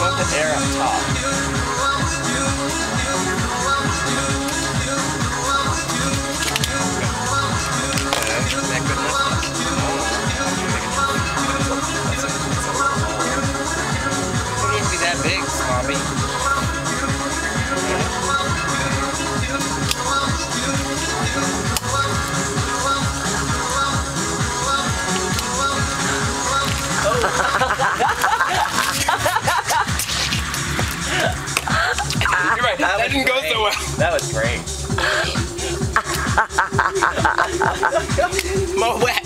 want the air up top. That big, Sloppy. You're right, that didn't go so well. That was great. More wet.